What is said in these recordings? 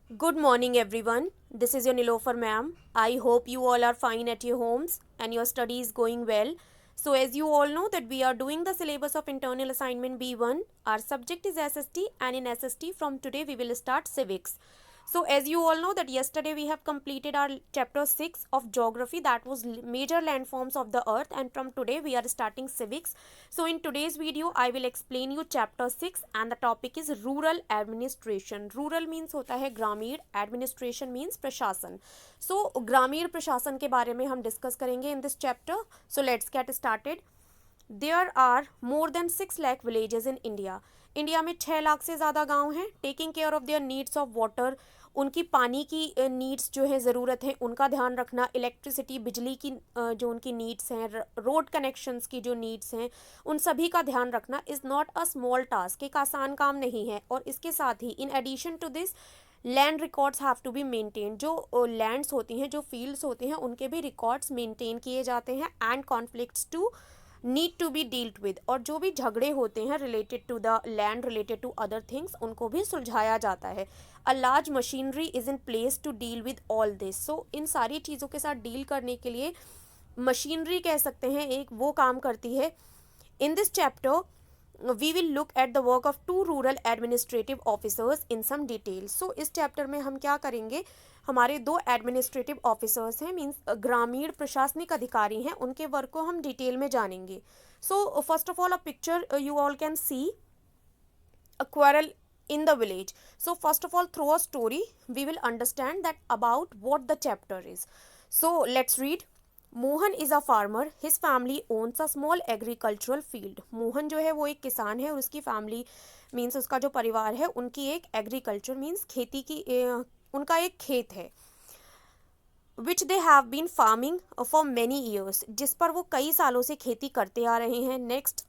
Good morning, everyone. This is your Nilofer ma'am. I hope you all are fine at your homes and your study is going well. So, as you all know, that we are doing the syllabus of internal assignment B1. Our subject is SST, and in SST, from today we will start civics. So, as you all know, that yesterday we have completed our chapter 6 of geography, that was major landforms of the earth, and from today we are starting civics. So, in today's video, I will explain you chapter 6, and the topic is rural administration. Rural means होता है ग्रामीण, administration means प्रशासन. So, ग्रामीण प्रशासन के बारे में हम डिस्कस करेंगे in this chapter. So, let's get started. There are more than 6 lakh villages in India. India में 6 लाख से ज़्यादा गांव हैं. Taking care of their needs of water, उनकी पानी की नीड्स जो है ज़रूरत है उनका ध्यान रखना. इलेक्ट्रिसिटी, बिजली की जो उनकी नीड्स हैं, रोड कनेक्शंस की जो नीड्स हैं, उन सभी का ध्यान रखना is not a small task. एक आसान काम नहीं है. और इसके साथ ही in addition to this land records have to be maintain. जो लैंड्स होती हैं, जो फील्ड्स होते हैं, उनके भी रिकॉर्ड्स मेंटेन किए जाते हैं. And conflicts too need to be dealt with, और जो भी झगड़े होते हैं related to the land, related to other things, उनको भी सुलझाया जाता है. A large machinery is in place to deal with all this. So इन सारी चीज़ों के साथ डील करने के लिए मशीनरी कह सकते हैं, एक वो काम करती है. In this chapter we will look at the work of 2 rural administrative officers in some detail. So इस चैप्टर में हम क्या करेंगे, हमारे 2 एडमिनिस्ट्रेटिव ऑफिसर्स हैं, मीन्स ग्रामीण प्रशासनिक अधिकारी हैं, उनके वर्क को हम डिटेल में जानेंगे. So first of all a picture you all can see a quarrel in the village. So first of all, through a story we will understand that about what the chapter is. So let's read. Mohan is a farmer. His family owns a small agricultural field. Mohan जो है वो एक किसान है और उसकी family means उसका जो परिवार है उनकी एक एग्रीकल्चर मीन्स खेती की उनका एक खेत है. Which they have been farming for many years, जिस पर वो कई सालों से खेती करते आ रहे हैं. Next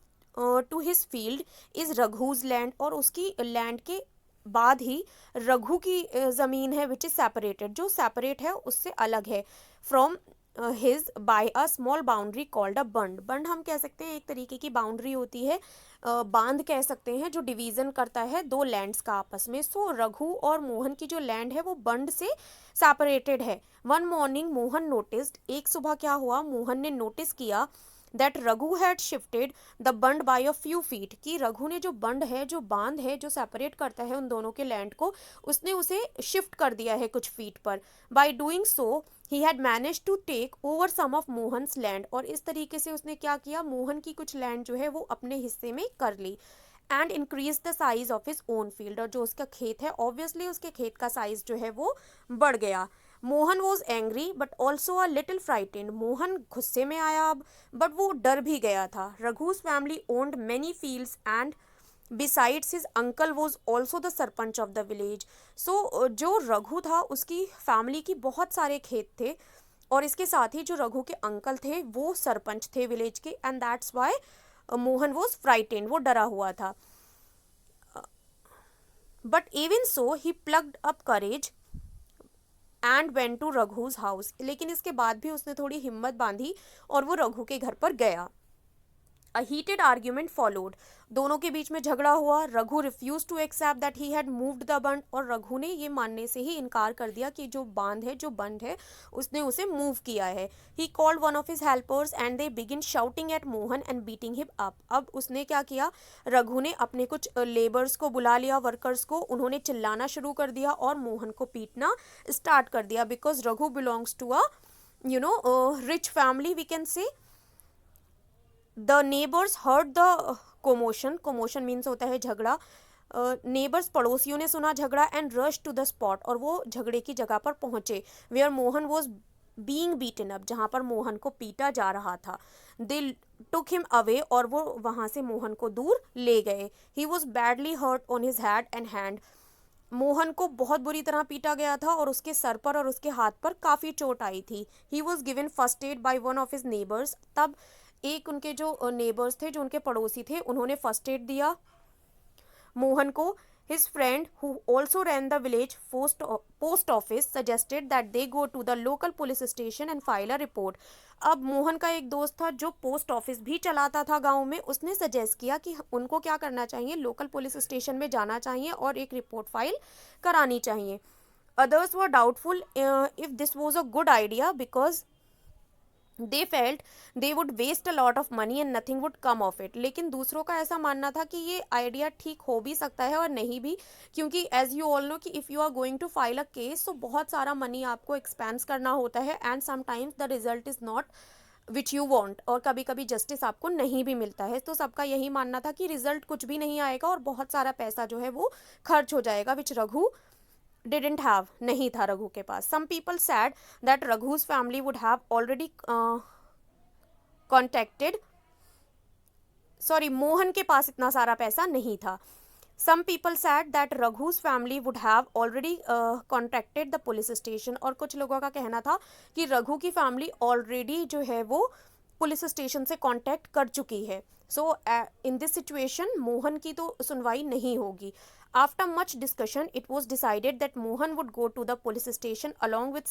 to his field is Raghu's land, और उसकी लैंड के बाद ही रघु की ज़मीन है विच इज़ सेपरेटेड, जो सेपरेट है उससे अलग है from his by a small boundary called a bund. Bund हम कह सकते हैं एक तरीके की बाउंड्री होती है, बांध कह सकते हैं, जो डिवीज़न करता है दो लैंड्स का आपस में. सो रघु और मोहन की जो लैंड है वो बंड से सेपरेटेड है. वन मॉर्निंग मोहन नोटिस्ड, एक सुबह क्या हुआ, मोहन ने नोटिस किया that Raghu had shifted the bund by a few feet, कि रघु ने जो बंड है, जो बांध है, जो सेपरेट करता है उन दोनों के लैंड को, उसने उसे शिफ्ट कर दिया है कुछ फीट पर. By doing so he had manage to take over some of Mohan's land, और इस तरीके से उसने क्या किया, मोहन की कुछ लैंड जो है वो अपने हिस्से में कर ली. And increase the size of his own field, और जो उसका खेत है ऑब्वियसली उसके खेत का साइज जो है वो बढ़ गया. Mohan was angry but also a little frightened. Mohan गुस्से में आया अब, बट वो डर भी गया था. Raghu's family owned many fields and besides his uncle was also the sarpanch of the village. So जो रघु था उसकी फैमिली की बहुत सारे खेत थे, और इसके साथ ही जो रघु के अंकल थे वो सरपंच थे विलेज के. And that's why Mohan was frightened, वो डरा हुआ था. But even so he plucked up courage and went to Raghu's house. लेकिन इसके बाद भी उसने थोड़ी हिम्मत बांधी और वो रघु के घर पर गया. अ हीटेड आर्ग्यूमेंट फॉलोड, दोनों के बीच में झगड़ा हुआ. Raghu refuse to accept that he had moved the बंड, और रघु ने ये मानने से ही इनकार कर दिया कि जो बांध है, जो बंड है, उसने उसे मूव किया है. He called one of his helpers and they begin shouting at Mohan and beating him up. अब उसने क्या किया, रघु ने अपने कुछ लेबर्स को बुला लिया, वर्कर्स को, उन्होंने चिल्लाना शुरू कर दिया और मोहन को पीटना स्टार्ट कर दिया. Because Raghu belongs to a rich family we can say. The neighbours heard the commotion, commotion means होता है झगड़ा. नेबर्स पड़ोसियों ने सुना झगड़ा and rush to the spot, और वो झगड़े की जगह पर पहुंचे. Where Mohan was being beaten up, जहाँ पर मोहन को पीटा जा रहा था. दे टुक हिम अवे, और वो वहाँ से मोहन को दूर ले गए. He was badly hurt on his head and hand. Mohan को बहुत बुरी तरह पीटा गया था और उसके सर पर और उसके हाथ पर काफ़ी चोट आई थी. He was given first aid by one of his neighbours. तब एक उनके जो नेबर्स थे, जो उनके पड़ोसी थे, उन्होंने फर्स्ट एड दिया मोहन को. His friend who also ran the village post office suggested that they go to the local police station and file a report. अब मोहन का एक दोस्त था जो पोस्ट ऑफिस भी चलाता था गांव में, उसने सजेस्ट किया कि उनको क्या करना चाहिए, लोकल पुलिस स्टेशन में जाना चाहिए और एक रिपोर्ट फाइल करानी चाहिए. Others were doubtful if this was a good idea because they felt they would waste a lot of money and nothing would come of it. लेकिन दूसरों का ऐसा मानना था कि ये आइडिया ठीक हो भी सकता है और नहीं भी, क्योंकि एज यू ऑल नो कि if you are going to file a case तो बहुत सारा मनी आपको एक्सपेंस करना होता है and sometimes the result is not which you want, और कभी कभी जस्टिस आपको नहीं भी मिलता है। तो सबका यही मानना था कि रिजल्ट कुछ भी नहीं आएगा और बहुत सारा पैसा जो है वो खर्च हो जाएगा, विच रघु didn't have, नहीं था रघु के पास। some people said that raghu's family would have already contacted, sorry Mohan के पास इतना सारा पैसा नहीं था। some people said that raghu's family would have already contacted the police station, और कुछ लोगों का कहना था कि रघु की फैमिली ऑलरेडी जो है वो पुलिस स्टेशन से कांटेक्ट कर चुकी है। So in this situation Mohan की तो सुनवाई नहीं होगी। After much discussion it was decided that Mohan would go to the police station along with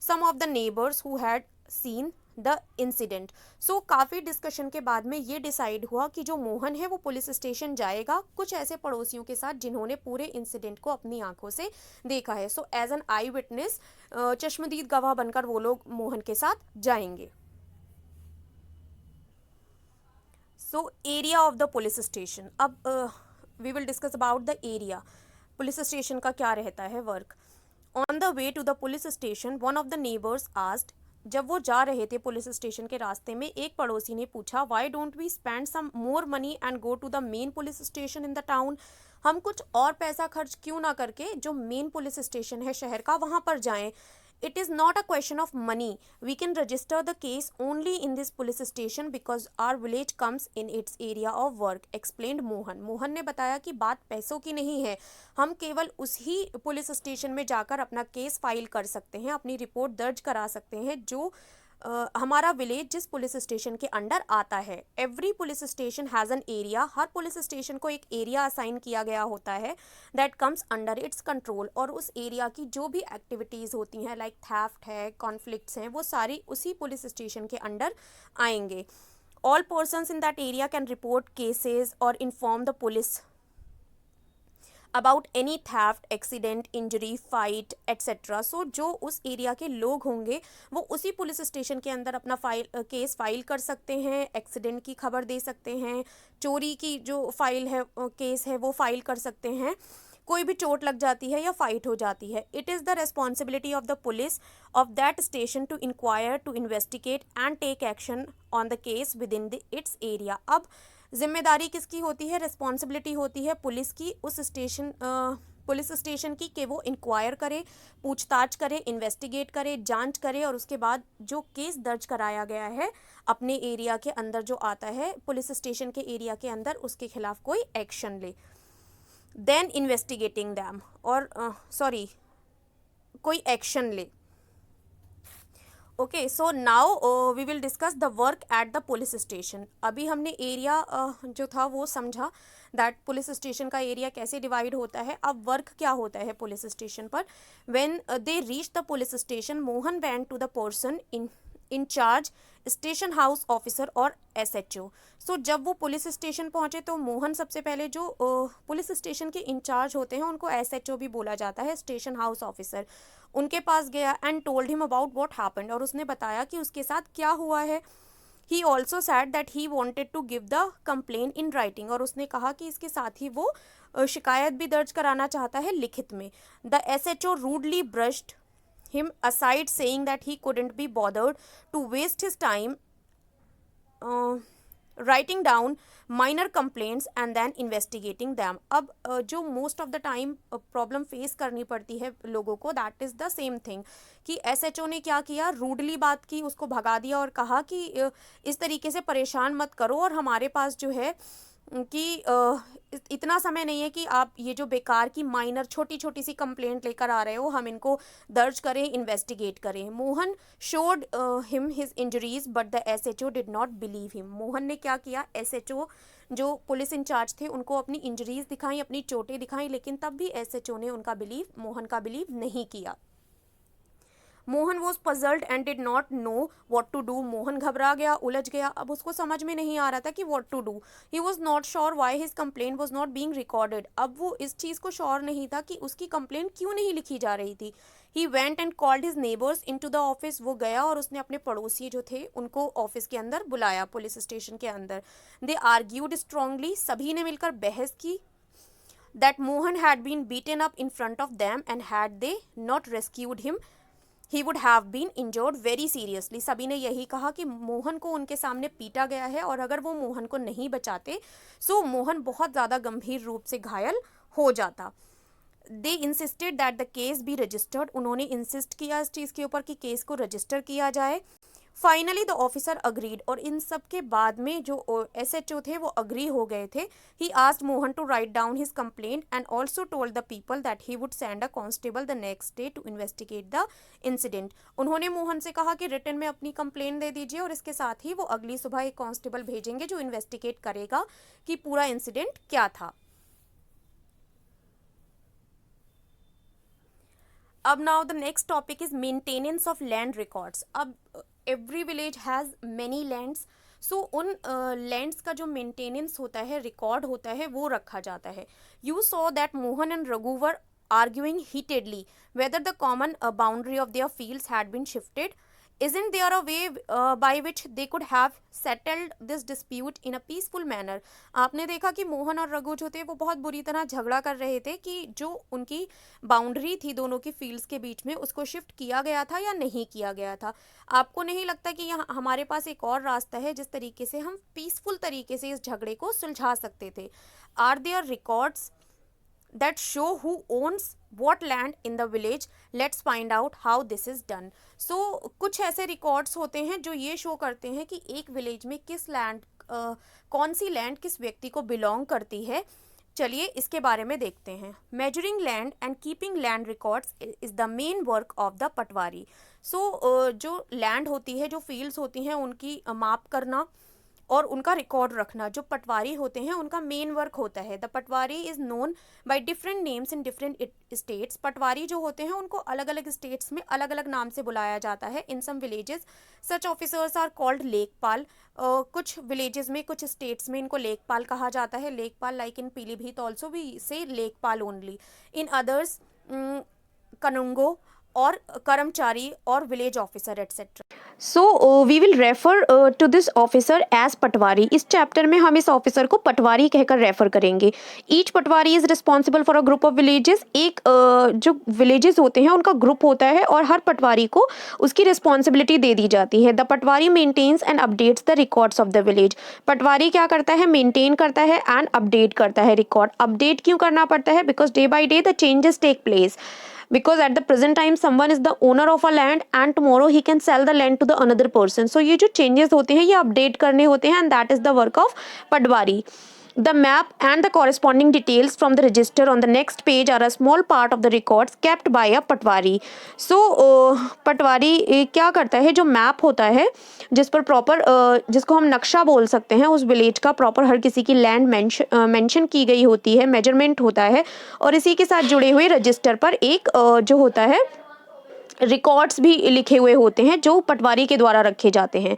some of the neighbors who had seen the incident. So काफ़ी डिस्कशन के बाद में ये डिसाइड हुआ कि जो मोहन है वो पुलिस स्टेशन जाएगा कुछ ऐसे पड़ोसियों के साथ जिन्होंने पूरे इंसिडेंट को अपनी आंखों से देखा है। So as an eye witness, चश्मदीद गवाह बनकर वो लोग मोहन के साथ जाएंगे। So area of the police station, अब we will discuss about the area. Police station का क्या रहता है work. On the way to the police station one of the neighbours asked, जब वो जा रहे थे पुलिस स्टेशन के रास्ते में एक पड़ोसी ने पूछा, why don't we spend some more money and go to the main police station in the town, हम कुछ और पैसा खर्च क्यों ना करके जो मेन पुलिस स्टेशन है शहर का वहाँ पर जाएं। It is not a question of money. We can register the case only in this police station because our village comes in its area of work, explained Mohan. Mohan ने बताया कि बात पैसों की नहीं है, हम केवल उसी पुलिस स्टेशन में जाकर अपना केस फाइल कर सकते हैं, अपनी रिपोर्ट दर्ज करा सकते हैं जो हमारा विलेज जिस पुलिस स्टेशन के अंडर आता है। Every police station has an area, her police station को एक एरिया असाइन किया गया होता है that comes under its control, और उस एरिया की जो भी एक्टिविटीज़ होती हैं लाइक थेफ्ट है, कॉन्फ्लिक्ट्स हैं, वो सारी उसी पुलिस स्टेशन के अंडर आएंगे। All persons in that area can report cases और inform the police about any theft, accident, injury, fight etcetera. So जो उस एरिया के लोग होंगे वो उसी पुलिस स्टेशन के अंदर अपना केस फाइल कर सकते हैं, एक्सीडेंट की खबर दे सकते हैं, चोरी की जो फाइल है केस है वो फाइल कर सकते हैं, कोई भी चोट लग जाती है या फाइट हो जाती है। It is the responsibility of the police of that station to inquire, to investigate and take action on the case within its area. अब जिम्मेदारी किसकी होती है, रिस्पॉन्सिबिलिटी होती है पुलिस की उस पुलिस स्टेशन की कि वो इंक्वायर करे, पूछताछ करे, इन्वेस्टिगेट करे, जांच करे और उसके बाद जो केस दर्ज कराया गया है अपने एरिया के अंदर जो आता है पुलिस स्टेशन के एरिया के अंदर उसके खिलाफ कोई एक्शन ले। देन इन्वेस्टिगेटिंग दैम, और कोई एक्शन ले। Okay, so now we will discuss the work at the police station. अभी हमने एरिया जो था वो समझा दैट पुलिस स्टेशन का एरिया कैसे डिवाइड होता है। अब वर्क क्या होता है पुलिस स्टेशन पर। When they reach the police station Mohan went to the person in charge, station house officer और एसएचओ। सो जब वो पुलिस स्टेशन पहुंचे तो मोहन सबसे पहले जो पुलिस स्टेशन के इंचार्ज होते हैं उनको एसएचओ भी बोला जाता है, स्टेशन हाउस ऑफिसर, उनके पास गया and told him about what happened, और उसने बताया कि उसके साथ क्या हुआ है। He also said that he wanted to give the complaint in writing, और उसने कहा कि इसके साथ ही वो शिकायत भी दर्ज कराना चाहता है लिखित में। The SHO rudely brushed him aside saying that he couldn't be bothered to waste his time writing down minor complaints and then investigating them। अब जो most of the time problem face करनी पड़ती है लोगों को that is the same thing कि SHO ने क्या किया, रूडली बात की, उसको भगा दिया और कहा कि इस तरीके से परेशान मत करो और हमारे पास जो है कि इतना समय नहीं है कि आप ये जो बेकार की माइनर छोटी छोटी सी कंप्लेंट लेकर आ रहे हो हम इनको दर्ज करें, इन्वेस्टिगेट करें। Mohan showed him his injuries but the SHO did not believe him. Mohan ने क्या किया, एसएचओ जो पुलिस इंचार्ज थे उनको अपनी इंजरीज दिखाई, अपनी चोटें दिखाई, लेकिन तब भी एसएचओ ने उनका मोहन का बिलीव नहीं किया। Mohan was puzzled and did not know what to do. Mohan घबरा गया, उलझ गया, अब उसको समझ में नहीं आ रहा था कि what to do. He was not sure why his complaint was not being recorded. अब वो इस चीज़ को श्योर नहीं था कि उसकी कंप्लेंट क्यों नहीं लिखी जा रही थी. He went and called his neighbours into the office. वो गया और उसने अपने पड़ोसी जो थे उनको ऑफिस के अंदर बुलाया, पुलिस स्टेशन के अंदर. दे आर्ग्यूड स्ट्रांगली. सभी ने मिलकर बहस की that Mohan had been beaten up in front of them and had they not rescued him he would have been injured very seriously. सभी ने यही कहा कि मोहन को उनके सामने पीटा गया है और अगर वो मोहन को नहीं बचाते सो मोहन बहुत ज़्यादा गंभीर रूप से घायल हो जाता. They insisted that the case be registered. उन्होंने इंसिस्ट किया इस चीज़ के ऊपर कि केस को रजिस्टर किया जाए. Finally the officer agreed. और इन सब के बाद में जो SHO थे वो अग्री हो गए थे. He asked Mohan to write down his complaint and also told the people that he would send a constable the next day to investigate the incident. उन्होंने मोहन से कहा कि रिटन में अपनी कंप्लेंट दे दीजिए और इसके साथ ही वो अगली सुबह एक कांस्टेबल भेजेंगे जो इन्वेस्टिगेट करेगा कि पूरा इंसिडेंट क्या था. अब now the next topic is maintenance of land records. अब every village has many lands. So उन लैंड्स का जो मेंटेनेंस होता है, रिकॉर्ड होता है, वो रखा जाता है. You saw that Mohan and Raghu were arguing heatedly whether the common boundary of their fields had been shifted. Isn't there a way by which they could have settled this dispute in a peaceful manner? आपने देखा कि मोहन और रघु जो थे वो बहुत बुरी तरह झगड़ा कर रहे थे कि जो उनकी बाउंड्री थी दोनों की फील्ड्स के बीच में उसको शिफ्ट किया गया था या नहीं किया गया था. आपको नहीं लगता कि यहाँ हमारे पास एक और रास्ता है जिस तरीके से हम पीसफुल तरीके से इस झगड़े को सुलझा सकते थे? Are there records that show who owns what land in the village? Let's find out how this is done. So कुछ ऐसे रिकॉर्ड्स होते हैं जो ये शो करते हैं कि एक विलेज में किस लैंड कौन सी लैंड किस व्यक्ति को बिलोंग करती है. चलिए इसके बारे में देखते हैं. Measuring land and keeping land records is the main work of the patwari. So जो लैंड होती है, जो फील्ड्स होती हैं, उनकी माप करना और उनका रिकॉर्ड रखना जो पटवारी होते हैं उनका मेन वर्क होता है. The patwari is known by different names in different states. Patwari जो होते हैं उनको अलग अलग स्टेट्स में अलग अलग नाम से बुलाया जाता है. In some villages such officers are called lekhpal. कुछ विलेजेस में, कुछ स्टेट्स में इनको लेखपाल कहा जाता है. Lekhpal like in Pilibhit also we say lekhpal only. In others kanungo और कर्मचारी और village officer etcetera. So we will refer to this officer as patwari. इस चैप्टर में हम इस ऑफिसर को पटवारी कहकर रेफर करेंगे. Each Patwari is responsible for a group of villages. एक जो विलेजेस होते हैं उनका ग्रुप होता है और हर पटवारी को उसकी रिस्पॉन्सिबिलिटी दे दी जाती है. The patwari maintains and updates the records of the village. Patwari क्या करता है? मेंटेन करता है एंड अपडेट करता है रिकॉर्ड. अपडेट क्यों करना पड़ता है? Because day by day the changes take place. Because at the present time someone is the owner of a land and tomorrow he can sell the land to the another person. So ये जो changes होते हैं ये update करने होते हैं and that is the work of Patwari. The map and the corresponding details from the register on the next page are a small part of the records kept by a Patwari. So पटवारी क्या करता है? जो map होता है जिस पर proper जिसको हम नक्शा बोल सकते हैं, उस विलेज का प्रॉपर हर किसी की लैंड मेंशन की गई होती है, मेजरमेंट होता है और इसी के साथ जुड़े हुए रजिस्टर पर एक जो होता है रिकॉर्ड्स भी लिखे हुए होते हैं जो पटवारी के द्वारा रखे जाते हैं.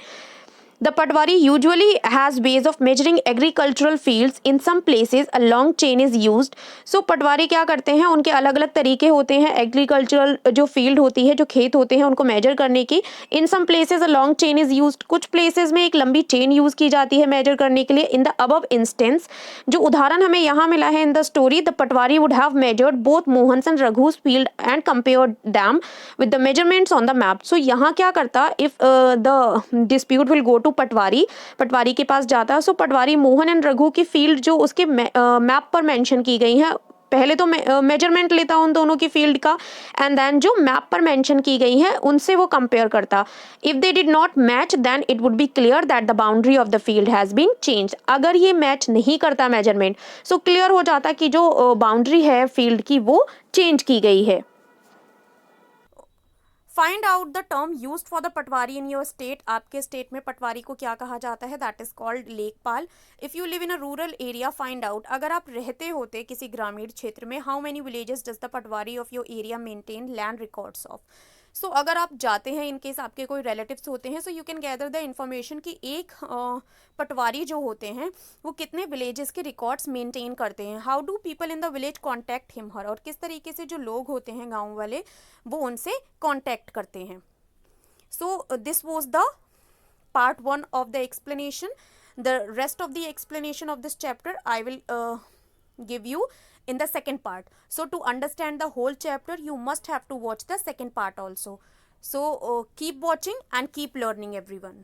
The Patwari usually has ways of measuring agricultural fields. In some places a long chain is used. So पटवारी क्या करते हैं? उनके अलग अलग तरीके होते हैं एग्रीकल्चरल जो फील्ड होती है, जो खेत होते हैं उनको मेजर करने की. In some places a long chain is used. कुछ प्लेसेस में एक लंबी चेन यूज़ की जाती है मेजर करने के लिए. In the above instance, जो उदाहरण हमें यहाँ मिला है in the story, the Patwari would have measured both Mohan's and Raghu's field and compared them with the measurements on the map. So यहाँ क्या करता? If the dispute will go to पटवारी के पास जाता. सो पटवारी मोहन एंड रघु की फील्ड जो उसके map पर mention की गई है, पहले तो मेजरमेंट लेता उन दोनों की फील्ड का एंड देन जो मैप पर मेंशन की गई है उनसे वो कंपेयर करता. If they did not match then it would be clear that the boundary of the field has been change. अगर ये मैच नहीं करता मेजरमेंट, सो क्लियर हो जाता कि जो बाउंड्री है फील्ड की वो चेंज की गई है. Find out the term used for the patwari in your state. आपके स्टेट में पटवारी को क्या कहा जाता है? That is called lekhpal. If you live in a rural area, find out. अगर आप रहते होते किसी ग्रामीण क्षेत्र में, how many villages does the patwari of your area maintain land records of. So अगर आप जाते हैं, इन केस आपके कोई रिलेटिव्स होते हैं, so you can gather the information कि एक पटवारी जो होते हैं वो कितने विलेजेस के रिकॉर्ड्स मेंटेन करते हैं, how do people in the village contact him her, और किस तरीके से जो लोग होते हैं गाँव वाले वो उनसे कॉन्टैक्ट करते हैं. So this was the part 1 of the explanation. The rest of the explanation of this chapter I will give you in the second part. So to understand the whole chapter you must have to watch the second part also. So keep watching and keep learning everyone.